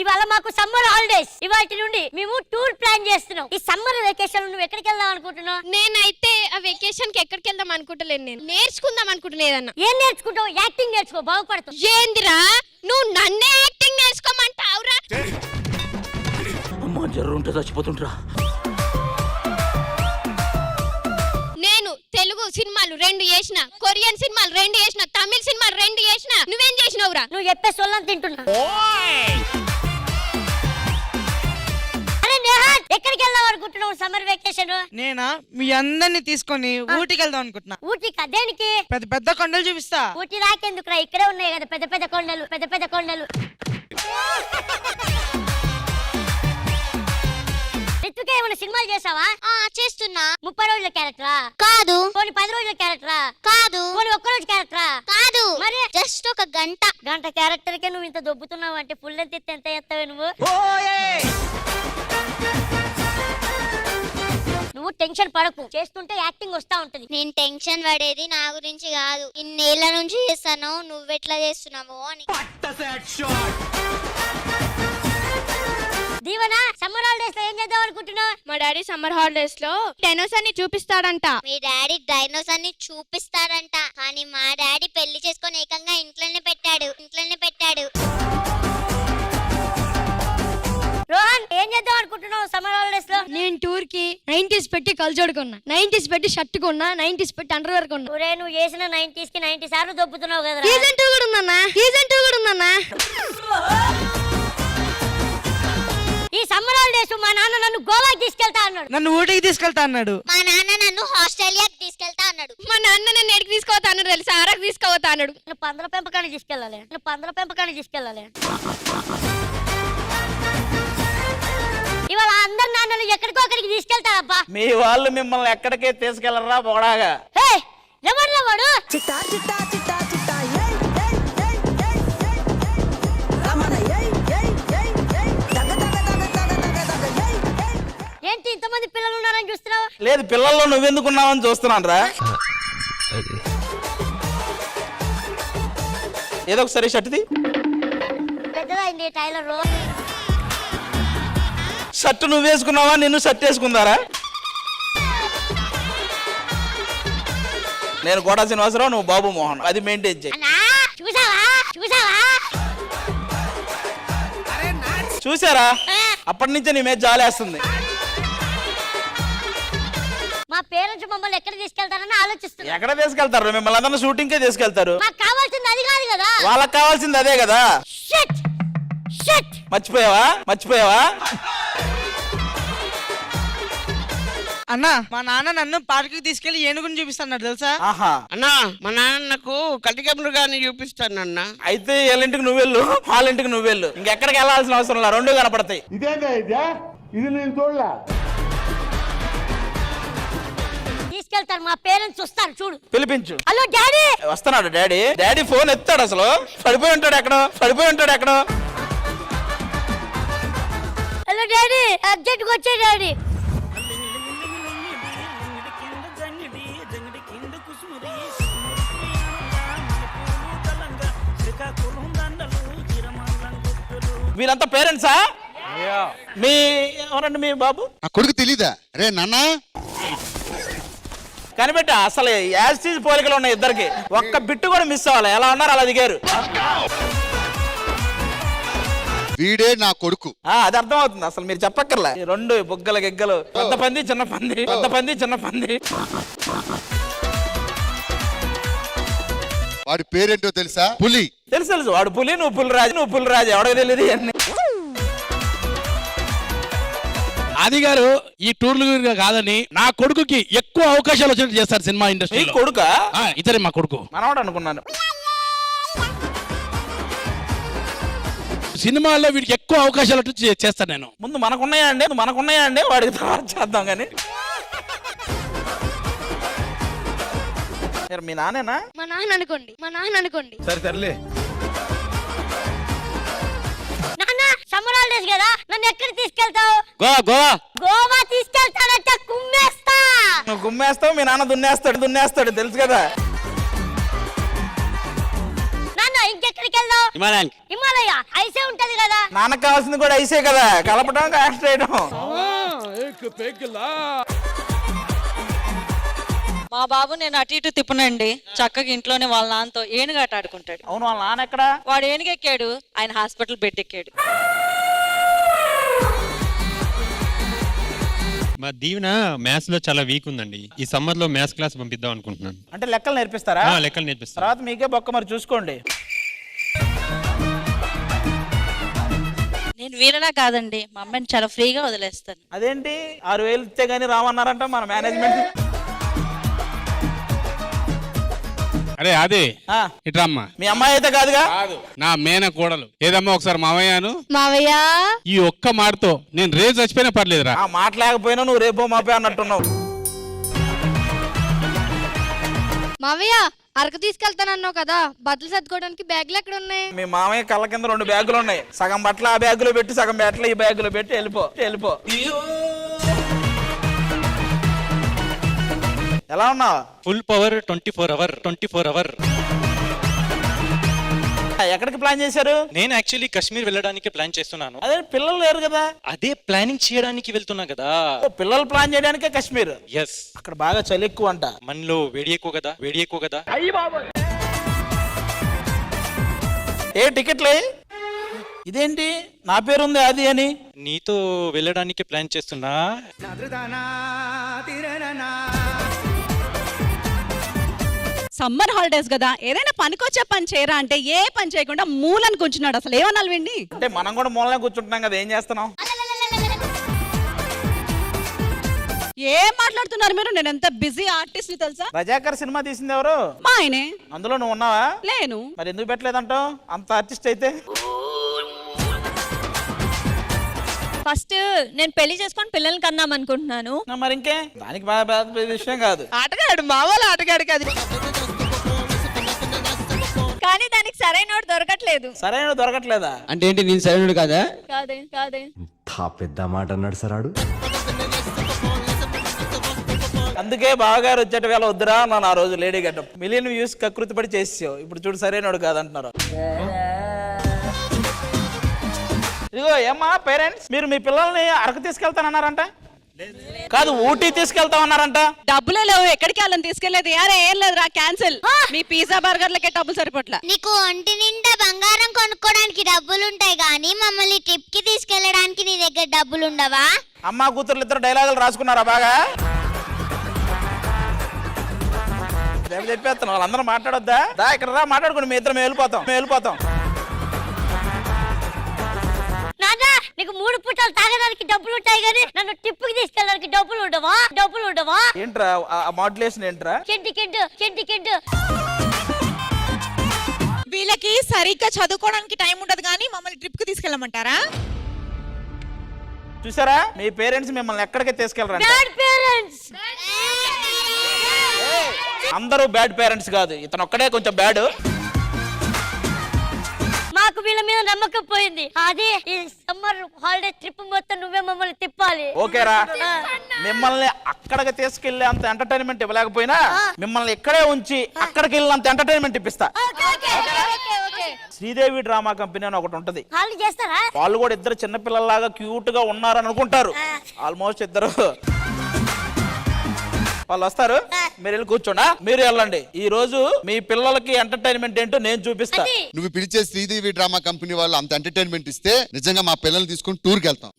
ఇవాళ మాకు summer holidays. ఇవాటి నుండి మేము టూర్ ప్లాన్ చేస్తున్నాం. ఈ సమ్మర్ వెకేషన్ నువ్వు ఎక్కడికి వెళ్దాం అనుకుంటున్నావు? నేనైతే ఆ వెకేషన్ కి ఎక్కడికి వెళ్దాం అనుకుంటలేను, నేను నేర్చుకుందాం అనుకుంటున్నా. ఏదన్నా ఏం నేర్చుకుంటావు? యాక్టింగ్ నేర్చుకో, బాగుపడతావు. ఏందిరా నువ్వు నన్నే యాక్టింగ్ నేర్చుకోమంటావురా? అమ్మా జర్రు ఉంటే చచ్చిపోతుంటరా. నేను తెలుగు సినిమాలు 2 చేసిన, కొరియన్ సినిమాలు 2 చేసిన, తమిళ సినిమాలు 2 చేసిన. నువ్వేం చేసినావురా? నువ్వు చెప్పే సొల్లని తింటున్నా. ఎక్కడికి వెళ్దాం అనుకుంటున్నావు సమ్మర్ వెకేషన్? నేనా మీ అందరిని తీసుకొని ఊటీకి వెళ్దాం అనుకుంటున్నా. ఊటీకా? దేనికి? పెద్ద పెద్ద కొండలు చూపిస్తా. ఊటీ రాకెందుకురా, ఇక్కడే ఉన్నాయి కదా పెద్ద పెద్ద కొండలు, పెద్ద పెద్ద కొండలు. రిత్విక ఏమైనా సినిమాలు చేసావా? చేస్తున్నా. 30 రోజుల క్యారెక్టరా? కాదు. పోనీ 10 రోజుల క్యారెక్టరా? కాదు. పోనీ 1 రోజు క్యారెక్టరా? కాదు. మరి జస్ట్ ఒక గంట క్యారెక్టర్ కే నువ్వు ఇంత దొబ్బుతున్నావు అంటే ఫుల్ లెంత్ ఇస్తే ఎంత చేస్తావే నువ్వు? నువ్వు టెన్షన్ పడకు, చేస్తుంటే యాక్టింగ్ వస్తా ఉంటది. నేను టెన్షన్ పడేది నా గురించి కాదు, ఇన్నేళ్ల నుంచి చేస్తాను, నువ్వెట్లా చేస్తున్నావు అని. దీవెన, సమ్మర్ హాలిడేస్ లో ఏం చేద్దాం అనుకుంటున్నావు? మా డాడీ సమ్మర్ హాలిడేస్ లో డైనోసార్ ని చూపిస్తాడంట. మీ డాడీ డైనోసార్ ని చూపిస్తాడంట, కానీ మా డాడీ పెళ్లి చేసుకొని ఏకంగా ఇంట్లోనే పెట్టాడు. రోహన్, ఏం చేద్దాం అనుకుంటున్నావు సమ్మర్ హాలిడేస్ లో? నేను టూర్ కి 90s పెట్టి కల్చోడు కొన్నా, 90s పెట్టి షర్ట్ కొన్నా, 90s పెట్టి అండర్వేర్ కొన్నా. ఒరే, నువ్వు చేసిన 90s కి 90 సార్లు దొబ్బుతున్నావు కదా. సీజన్ 2 కూడా ఉందన్నా, సీజన్ 2 కూడా ఉందన్నా. ఈ సమ్మర్ హాలిడేస్ మా నాన్న నన్ను గోవాకి తీసుకెళ్తా అన్నాడు. నన్ను ఊటీకి తీసుకెళ్తా అన్నాడు. మా నాన్న నన్ను ఆస్ట్రేలియాకి తీసుకెళ్తా అన్నాడు. మా నాన్న నన్ను ఎడికి తీసుకుపోతా అన్నాడు తెలుసా? ఆరకు తీసుకుపోతా అన్నాడు. నువ్వు పందుల పెంపకాన్ని తీసుకెళ్ళాలి. ఇవాళ అందరు నాన్నలు ఎక్కడికో అక్కడికి తీసుకెళ్తారబ్బా. మీ వాళ్ళు మిమ్మల్ని ఎక్కడికే తీసుకెళ్లరా బొడాగా. ఎవరు వాడు? ఏంటి ఇంతమంది పిల్లలు ఉన్నారని చూస్తున్నావు? లేదు, పిల్లల్లో నువ్వెందుకున్నావని చూస్తున్నాను రా. ఏదో ఒకసారి షర్ట్ది పెద్దదైంది టైలర్. షర్ట్ నువ్వు వేసుకున్నావా, నిన్ను షర్ట్ వేసుకుందారా? నేను కోటా శ్రీనివాసరావు, నువ్వు బాబు మోహన్, అది మెయింటైన్ చేయి. చూసారా? అప్పటి నుంచే నీ మీద జాలేస్తుంది. మా పేరెంట్స్ మమ్మల్ని ఎక్కడ తీసుకెళ్తారని ఆలోచిస్తున్నారు. ఎక్కడ తీసుకెళ్తారు? మిమ్మల్ని అందరినీ షూటింగ్ కే తీసుకెళ్తారు. మాకు కావాల్సింది అది కాదు కదా. వాళ్ళకి కావాల్సింది అదే కదా. మర్చిపోయావా? అన్నా, మా నాన్న నన్ను పార్క్ తీసుకెళ్లి ఏనుగుని చూపిస్తాడు తెలుసా? ఆహా. అన్నా, మా నాన్న నాకు కటికమురుగాని చూపిస్తానన్న. అయితే వీళ్ళింటికి నువ్వు వెళ్ళు, వాళ్ళింటికి నువ్వు వెళ్ళు. ఇంకెక్కడికి వెళ్ళాల్సిన అవసరం లేదు, 2 కనపడతాయి. ఇది నేను చూడలే. తీసుకెళ్తారు, మా పేరెంట్స్ వస్తారు, చూడు. పిలిపించు. Hello daddy. వస్తున్నాడు డాడీ. డాడీ ఫోన్ ఎత్తాడు, అసలు పడిపోయి ఉంటాడు ఎక్కడో. హలో డాడీ, అర్జెంట్గా వచ్చే డాడీ. వీళ్ళంతా పేరెంట్సా? మీ ఎవరండి మీ బాబు? ఆ కొడుకు తెలీదా? రే నాన్న కనిపెట్ట, అసలు యాసిడ్ పోలికలు ఉన్నాయి ఇద్దరికి. ఒక్క బిట్టు కూడా మిస్ అవ్వాలి. ఎలా ఉన్నారు అలా దిగారు. వీడే నా కొడుకు. అది అర్థం అవుతుంది, అసలు మీరు చెప్పక్కర్లే. 2 బుగ్గల గిగ్గలు, పెద్ద పంది చిన్న పంది. వాడి పేరేంటో తెలుసా? పులి. తెలుసు. వాడు పులి, నువ్వు పులిరాజు. ఎవడో తెలియదు అన్ని. ఆది గారు ఈ టూర్లు కాదని నా కొడుకుకి ఎక్కువ అవకాశాలు వచ్చినట్టు చేస్తారు సినిమా ఇండస్ట్రీ. కొడుకా? ఇతరే మా కొడుకు. మనవాడు అనుకున్నాను. సినిమాల్లో వీడికి ఎక్కువ అవకాశాలు చేస్తాను నేను. ముందు మనకున్నాయా అండి వాడికి తర్వాత చేద్దాం కానీ. మీ నానేనా? మా నాన్న అనుకోండి. సర్లే. నాన్న, సమ్మర్ హాలిడేస్ కదా, నన్ను ఎక్కడ తీసుకెళ్తావు? గోవా తీసుకెళ్తానంటే కుమ్మేస్తా. నువ్వు గుమ్మేస్తావు, మీ నాన్న దున్నేస్తాడు తెలుసు కదా. నాన్న ఇంకెక్కడికి వెళ్దాం? హిమాలయానికి. హిమాలయ ఐసే ఉంటది కదా. నాన్నకు కావాల్సింది కూడా ఐసే కదా, కలపడం కాస్ట్ చేయడం. మా బాబు నేను అటు ఇటు తిప్పనండి, చక్కగా ఇంట్లోనే వాళ్ళ నాన్నతో ఏనుగాట ఆడుకుంటాడు. అవును, వాళ్ళ నాన్న ఎక్కడ? వాడు ఏనుగెక్కాడు, ఆయన హాస్పిటల్ బెడ్ ఎక్కాడు. మా దీవెన మ్యాథ్స్ లో చాలా వీక్ ఉందండి. ఈ సమ్మర్ లో మ్యాథ్స్ క్లాస్ పంపిద్దాం అనుకుంటున్నాను. అంటే లెక్కలు నేర్పిస్తారా? లెక్కలు నేర్పిస్తారు. తర్వాత మీకే బొక్క, మరి చూసుకోండి. నేను వీరలా కాదండి, మా అమ్మాయిని చాలా ఫ్రీగా వదిలేస్తాను. అదేంటి 6,000 ఇస్తే గానీ రామన్నారంట మన మేనేజ్మెంట్. అరే అదే ఆ, ఇట్రమ్మా. మీ అమ్మాయి అయితే కాదుగా? నా మేన కోడలు. ఏదమ్మా ఒకసారి మావయ్యను మావయ్య ఈ ఒక్క మాటతో నేను రేపు చచ్చిపోయినా పర్లేదురా. ఆ మాట లేకపోయినా నువ్వు రేపో మాపే అన్నట్టున్నావు. మావయ్య అరకు తీసుకెళ్తానన్నావు కదా, బట్టలు సర్దుకోవడానికి బ్యాగులు ఎక్కడ ఉన్నాయి? మీ మామయ్య కళ్ళ కింద 2 బ్యాగులు ఉన్నాయి. సగం బట్టలు ఆ బ్యాగులో పెట్టి, సగం బట్టలు ఈ బ్యాగులో పెట్టి వెళ్ళిపో. ఎలా ఉన్నావు? Full power 24 hour. ఎక్కడికి ప్లాన్ చేశారు? నేను యాక్చువల్లీ కాశ్మీర్ వెళ్ళడానికి ప్లాన్ చేస్తున్నాను. అదే పిల్లలు లేరు కదా. అదే ప్లానింగ్ చేయడానికి వెళ్తున్నా కదా. ఓ, పిల్లలు ప్లాన్ చేయడానికే కాశ్మీర్. ఎస్, అక్కడ బాగా చలి ఎక్కువ అంట. మనలో వేడి ఎక్కువ కదా. ఏ టికెట్లే? ఇదేంటి నా పేరుంది అది అని? నీతో వెళ్ళడానికి ప్లాన్ చేస్తున్నా. సమ్మర్ హాలిడేస్ కదా, ఏదైనా పనికొచ్చే పని చేయరా అంటే ఏ పని చేయకుండా మూలని కూర్చున్నాడు. అసలు ఏమనాలి వెండి? అంటే మనం కూడా మూలనే కూర్చుంటున్నాం కదా, ఏం చేస్తున్నాం? ఏం మాట్లాడుతున్నారు మీరు? నేను ఎంత బిజీ ఆర్టిస్ట్ ని తెలుసా? రజాకర్ సినిమా తీసింది ఎవరు? మా ఆయనే. అందులో నువ్వు ఉన్నావా? లేను. మరి ఎందుకు పెట్టలేదంటావు అంత ఆర్టిస్ట్ అయితే? ఫస్ట్ నేను పెళ్లి చేసుకొని పిల్లల్ని కన్నాం అనుకుంటున్నాను. మరి ఇంకే దానికి బాగా పెద్ద విషయం కాదు. ఆటగాడు, మా వాళ్ళు ఆటగాడు కాదు. కానీ దానికి సరైనోడు దొరకట్లేదు. సరైన దొరకట్లేదా? అంటే ఏంటి, నేను సరైనడు కాదా? కాదే పెద్ద మాట అన్నాడు సరాడు. అందుకే బావగారు వచ్చేట వేళ వద్దురా నన్ను ఆ రోజు లేడీ గడ్డం మిలియన్ వ్యూస్ కకృతి పడి చేసావు. ఇప్పుడు చూడు సరైనడు కాదంటున్నారు. ఇదిగో ఏమ్మా పేరెంట్స్, మీరు మీ పిల్లల్ని అరకు తీసుకెళ్తానన్నారంట? కాదు, ఊటీ తీసుకెళ్తామన్నారంట. డబ్బులే లేవు, ఎక్కడికి వాళ్ళని తీసుకెళ్లేదు. యారే ఏం లేదురా, క్యాన్సిల్. మీ పిజ్జా బర్గర్లకే డబ్బులు సరిపోట్లా. నీకు ఒంటి నిండా బంగారం కొనుక్కోడానికి డబ్బులుంటాయి కానీ మమ్మల్ని ట్రిప్ కి తీసుకెళ్ళడానికి నీ దగ్గర డబ్బులు ఉండవా? అమ్మా కూతుర్లు ఇద్దరు డైలాగులు రాసుకున్నారా బాగా? చెప్పేస్తాను, వాళ్ళందరూ మాట్లాడొద్దా? దా ఇక్కడ రా, మాట్లాడుకుని మీ ఇద్దరు మేము వెళ్ళిపోతాం. నాన్న నీకు 3 పూటలు తాగడానికి డబ్బులు ఉంటాయి కానీ నన్ను ట్రిప్ కి తీసుకెళ్ళడానికి డబ్బులు ఉండవా? ఏంట్రా ఆ మాడ్యులేషన్ ఏంట్రా? కెంటి వీళ్ళకి సరిగ్గా చదువుకోవడానికి టైం ఉండదు కానీ మమ్మల్ని ట్రిప్ కి తీసుకెళ్ళమంటారా? చూసారా, మీ పేరెంట్స్ మిమ్మల్ని ఎక్కడికి తీసుకెళ్ళరంట. Bad parents. అందరూ బ్యాడ్ పేరెంట్స్ కాదు, ఇతను ఒక్కడే కొంచెం బ్యాడ్. మాకు వీళ్ళ మీద నమ్మకం పోయింది. అదే ఈ సమ్మర్ హాలిడే ట్రిప్ మొత్తం నువ్వే మమ్మల్ని తిప్పాలి. ఓకేరా, మిమ్మల్ని అక్కడికి తీసుకెళ్లే అంత ఎంటర్టైన్మెంట్ ఇవ్వలేకపోయినా మిమ్మల్ని ఇక్కడే ఉంచి అక్కడికి వెళ్ళినంత ఎంటర్టైన్మెంట్ ఇప్పిస్తా. శ్రీదేవి డ్రామా కంపెనీ అని ఒకటి ఉంటది. వాళ్ళు చేస్తారా? వాళ్ళు కూడా ఇద్దరు చిన్నపిల్లల్లాగా క్యూట్ గా ఉన్నారని అనుకుంటారు. ఆల్మోస్ట్ ఇద్దరు వాళ్ళు వస్తారు, మీరు వెళ్ళి కూర్చోండి. మీరు వెళ్ళండి. ఈ రోజు మీ పిల్లలకి ఎంటర్టైన్మెంట్ ఏంటో నేను చూపిస్తా. నువ్వు పిలిచే శ్రీదేవి డ్రామా కంపెనీ వాళ్ళు అంత ఎంటర్టైన్మెంట్ ఇస్తే నిజంగా మా పిల్లల్ని తీసుకుని టూర్కి వెళ్తాం.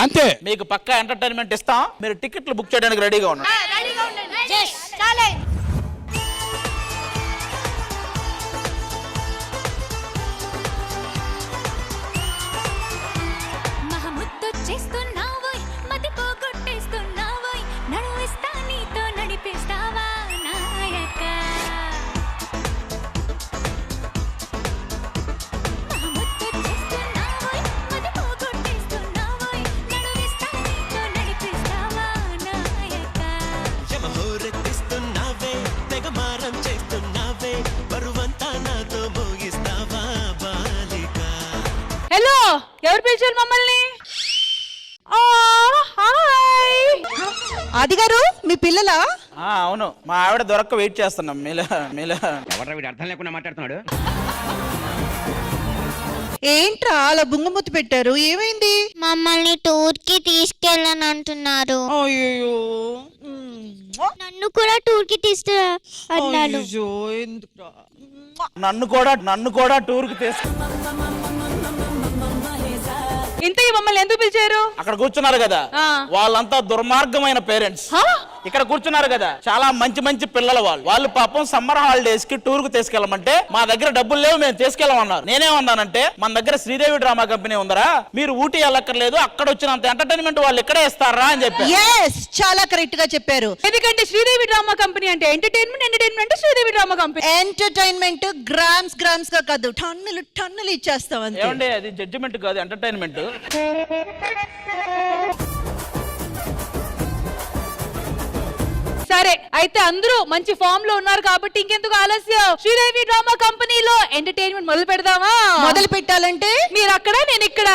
అంతే మీకు పక్కా ఎంటర్టైన్మెంట్ ఇస్తాం. మీరు టికెట్లు బుక్ చేయడానికి రెడీగా ఉన్నారు. హలో, ఎవరు పిలిచారు మమ్మల్ని? హాయ్. ఆది గారు మీ పిల్లలా అవును, మా ఆవిడ దొరక్క వెయిట్ చేస్తున్నాం మీలా అర్థం లేకుండా మాట్లాడుతున్నాడు. ఏంట్రా అలా బుంగమూతి పెట్టారు, ఏమైంది? మమ్మల్ని టూర్ కి తీసుకెళ్ళని అంటున్నారు. అయ్యో నన్ను కూడా టూర్ కి తీసుకు అన్నాడు. ఎందుకురా? నన్ను కూడా టూర్ కి తీసుకు ఇంత మమ్మల్ని ఎందుకు పిలిచారు? అక్కడ కూర్చున్నారు కదా, వాళ్ళంతా దుర్మార్గమైన పేరెంట్స్. ఇక్కడ కూర్చున్నారు కదా, చాలా మంచి మంచి పిల్లలు వాళ్ళు పాపం సమ్మర్ హాలిడేస్ కి టూర్ కు తీసుకెళ్ళమంటే మా దగ్గర డబ్బులు లేవు, మేము తీసుకెళ్ళమన్నారు. నేనేమన్నానంటే మన దగ్గర శ్రీదేవి డ్రామా కంపెనీ ఉందరా, మీరు ఊటీ వెళ్ళక్కర్లేదు, అక్కడ వచ్చినంత ఎంటర్టైన్మెంట్ వాళ్ళు ఇక్కడే ఇస్తారా అని చెప్పి. చాలా కరెక్ట్ గా చెప్పారు. ఎందుకంటే శ్రీదేవి డ్రామా కంపెనీ అంటే entertainment Sridevi drama company entertainment grams గా కాదు, టన్నులు ఇచ్చేస్తాం. ఏమండి, అది జడ్జిమెంట్ కాదు, ఎంటర్టైన్మెంట్. సరే అయితే అందరూ మంచి ఫామ్ లో ఉన్నారు కాబట్టి ఇంకెందుకు ఆలస్యం, శ్రీదేవి డ్రామా కంపెనీలో ఎంటర్టైన్మెంట్ మొదలు పెడదామా? మొదలు పెట్టాలంటే మీరు అక్కడ, నేను ఇక్కడ.